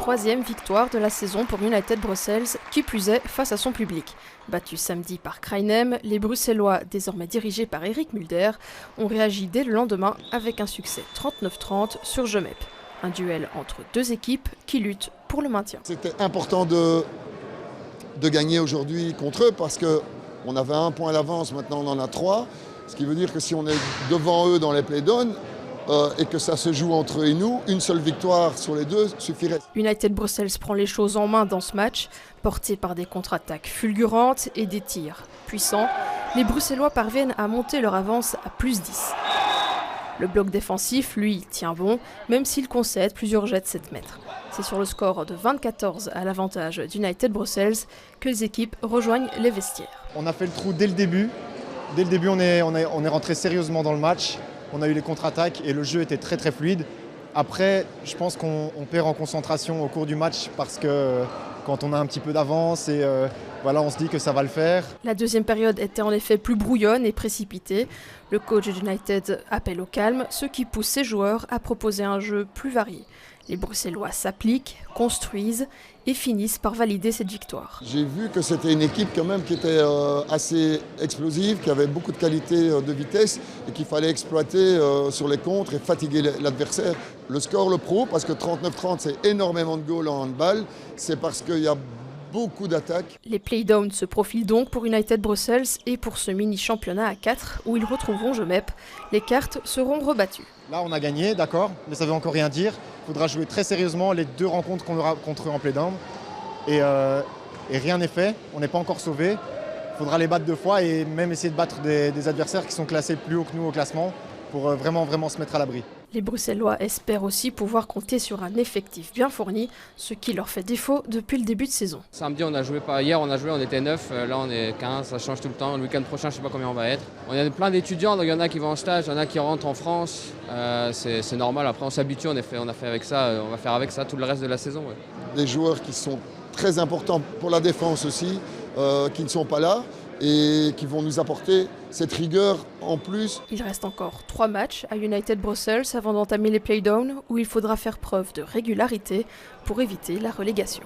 troisième victoire de la saison pour United Brussels, qui plus est face à son public. Battus samedi par Krainem, les Bruxellois, désormais dirigés par Eric Mulder, ont réagi dès le lendemain avec un succès 39-30 sur Gemep. Un duel entre deux équipes qui luttent pour le maintien. C'était important de gagner aujourd'hui contre eux parce qu'on avait 1 point d'avance, maintenant on en a 3. Ce qui veut dire que si on est devant eux dans les play-downs et que ça se joue entre eux et nous, une seule victoire sur les deux suffirait. United Brussels prend les choses en main dans ce match, porté par des contre-attaques fulgurantes et des tirs puissants. Les Bruxellois parviennent à monter leur avance à +10. Le bloc défensif, lui, tient bon, même s'il concède plusieurs jets de 7 mètres. C'est sur le score de 24-14 à l'avantage d'United Brussels que les équipes rejoignent les vestiaires. On a fait le trou dès le début. Dès le début, on est rentré sérieusement dans le match. On a eu les contre-attaques et le jeu était très très fluide. Après, je pense qu'on perd en concentration au cours du match parce que quand on a un petit peu d'avance et voilà, on se dit que ça va le faire. La deuxième période était en effet plus brouillonne et précipitée. Le coach d'United appelle au calme, ce qui pousse ses joueurs à proposer un jeu plus varié. Les Bruxellois s'appliquent, construisent et finissent par valider cette victoire. J'ai vu que c'était une équipe quand même qui était assez explosive, qui avait beaucoup de qualité de vitesse et qu'il fallait exploiter sur les contres et fatiguer l'adversaire. Le score le prouve parce que 39-30 c'est énormément de goals en handball, c'est parce qu'il y a beaucoup d'attaques. Les playdowns se profilent donc pour United Brussels et pour ce mini-championnat à 4 où ils retrouveront Gemep. Les cartes seront rebattues. Là, on a gagné, d'accord, mais ça ne veut encore rien dire. Il faudra jouer très sérieusement les 2 rencontres qu'on aura contre eux en playdown. Et rien n'est fait, on n'est pas encore sauvé. Il faudra les battre 2 fois et même essayer de battre des adversaires qui sont classés plus haut que nous au classement pour vraiment se mettre à l'abri. Les Bruxellois espèrent aussi pouvoir compter sur un effectif bien fourni, ce qui leur fait défaut depuis le début de saison. Samedi, on a joué pas. Hier, on était 9, là on est 15, ça change tout le temps. Le week-end prochain, je ne sais pas combien on va être. On a plein d'étudiants, donc il y en a qui vont en stage, il y en a qui rentrent en France. C'est normal, après on s'habitue, on a fait avec ça, on va faire avec ça tout le reste de la saison. Ouais. Des joueurs qui sont très importants pour la défense aussi, qui ne sont pas là et qui vont nous apporter cette rigueur en plus. Il reste encore 3 matchs à United Brussels avant d'entamer les playdowns où il faudra faire preuve de régularité pour éviter la relégation.